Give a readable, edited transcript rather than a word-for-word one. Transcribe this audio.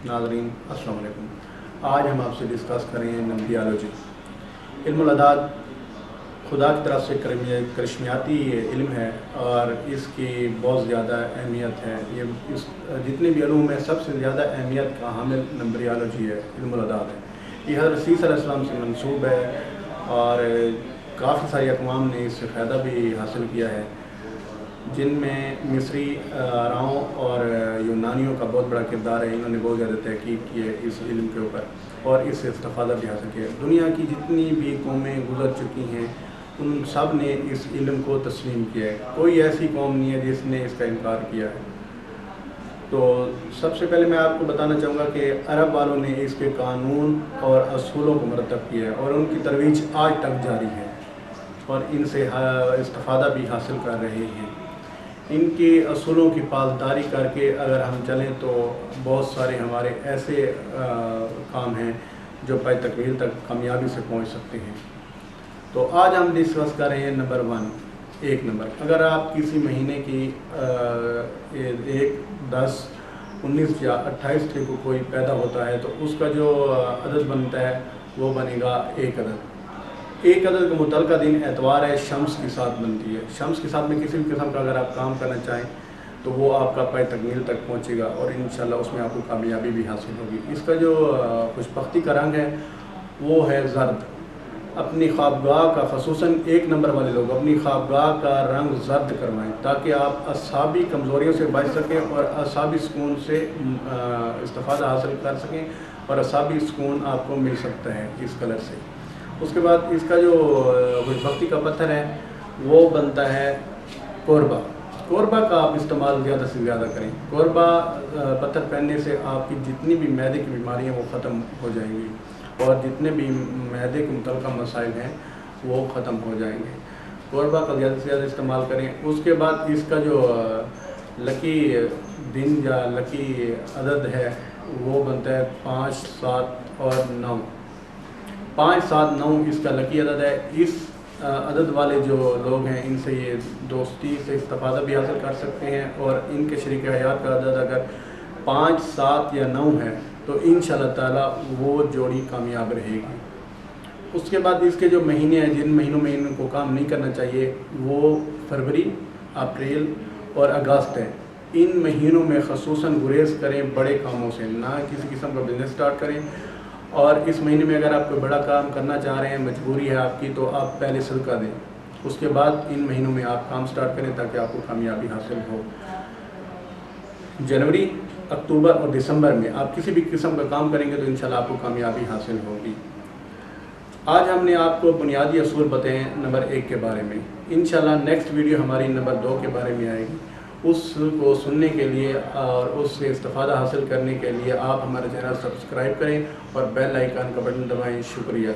नाज़रीन अस्सलाम वालेकुम। आज हम आपसे डिस्कस करें नंबरियालॉजी। इल्मुल अदाद खुदा की तरफ से करिश्मियाती इल्म है और इसकी बहुत ज़्यादा अहमियत है। ये इस जितने भी इल्म में सबसे ज़्यादा अहमियत का हामिल नंबरियालॉजी है, इल्मुल अदाद है। ये हज़रत सीसा अलैहिस्सलाम से मंसूब है और काफ़ी सारी अक़वाम ने इससे फ़ायदा भी हासिल किया है, जिनमें मिस्री आराओं और यूनानियों का बहुत बड़ा किरदार है। इन्होंने बहुत ज़्यादा तहकीक की है इस इल्म के ऊपर और इससे इस्तिफ़ादा भी हासिल किया है। दुनिया की जितनी भी कौमें गुजर चुकी हैं उन सब ने इस इल्म को तस्लीम किया है। कोई ऐसी कौम नहीं है जिसने इसका इनकार किया है। तो सबसे पहले मैं आपको बताना चाहूँगा कि अरब वालों ने इसके कानून और असूलों को मरतब किया है और उनकी तरवीज आज तक जारी है और इनसे इस्तिफ़ादा भी हासिल कर रहे हैं। इनके असूलों की पासदारी करके अगर हम चलें तो बहुत सारे हमारे ऐसे काम हैं जो पाए तकमील तक कामयाबी से पहुंच सकते हैं। तो आज हम डिस्कस कर रहे हैं नंबर 1, 1 नंबर। अगर आप किसी महीने की 1, 10, 19 या 28 तारीख को कोई पैदा होता है तो उसका जो अदद बनता है वो बनेगा 1 अदद। 1 अदद का मुतलका दिन एतवार है, शम्स के साथ बनती है। शम्स के साथ में किसी भी किस्म का अगर आप काम करना चाहें तो वो आपका पाए तकमील तक पहुंचेगा और इंशाल्लाह उसमें आपको कामयाबी भी हासिल होगी। इसका जो खुशबख्ती का रंग है वो है ज़र्द। अपनी ख्वाबगाह का, ख़ुसूसन 1 नंबर वाले लोग अपनी ख्वाबगाह का रंग ज़र्द करवाएं ताकि आप असाबी कमज़ोरियों से बच सकें और असाबी सुकून से इस्तिफ़ादा हासिल कर सकें और असाबी सुकून आपको मिल सकता है इस कलर से। उसके बाद इसका जो खुशबख्ती का पत्थर है वो बनता है कोरबा। कोरबा का आप इस्तेमाल ज़्यादा से ज़्यादा करें। कोरबा पत्थर पहनने से आपकी जितनी भी मैदे की बीमारियाँ वो ख़त्म हो जाएंगी और जितने भी मैदे के मुतल्लिक़ मसाइल हैं वो ख़त्म हो जाएंगे। कोरबा का ज़्यादा से ज़्यादा इस्तेमाल करें। उसके बाद इसका जो लकी दिन या लकी अदद है वो बनता है 5, 7 और 9। 5, 7, 9 इसका लकी अदद है। इस अदद वाले जो लोग हैं इनसे ये दोस्ती से इस्तिफ़ादा भी हासिल कर सकते हैं और इनके शरीक हयात का अदद अगर 5, 7 या 9 है तो इंशाअल्लाह ताला वो जोड़ी कामयाब रहेगी। उसके बाद इसके जो महीने हैं जिन महीनों में इनको काम नहीं करना चाहिए वो फरवरी, अप्रैल और अगस्त है। इन महीनों में ख़ुसूसन गुरेज करें बड़े कामों से, ना किसी किस्म का बिज़नेस स्टार्ट करें। और इस महीने में अगर आप कोई बड़ा काम करना चाह रहे हैं, मजबूरी है आपकी, तो आप पहले सदका दें। उसके बाद इन महीनों में आप काम स्टार्ट करें ताकि आपको कामयाबी हासिल हो। जनवरी, अक्टूबर और दिसंबर में आप किसी भी किस्म का काम करेंगे तो इंशाल्लाह आपको कामयाबी हासिल होगी। आज हमने आपको बुनियादी असूल बताए नंबर 1 के बारे में। इंशाल्लाह नेक्स्ट वीडियो हमारी नंबर 2 के बारे में आएगी। उसको सुनने के लिए और उससे इस्तिफ़ादा हासिल करने के लिए आप हमारे चैनल सब्सक्राइब करें और बेल आइकन का बटन दबाएं। शुक्रिया।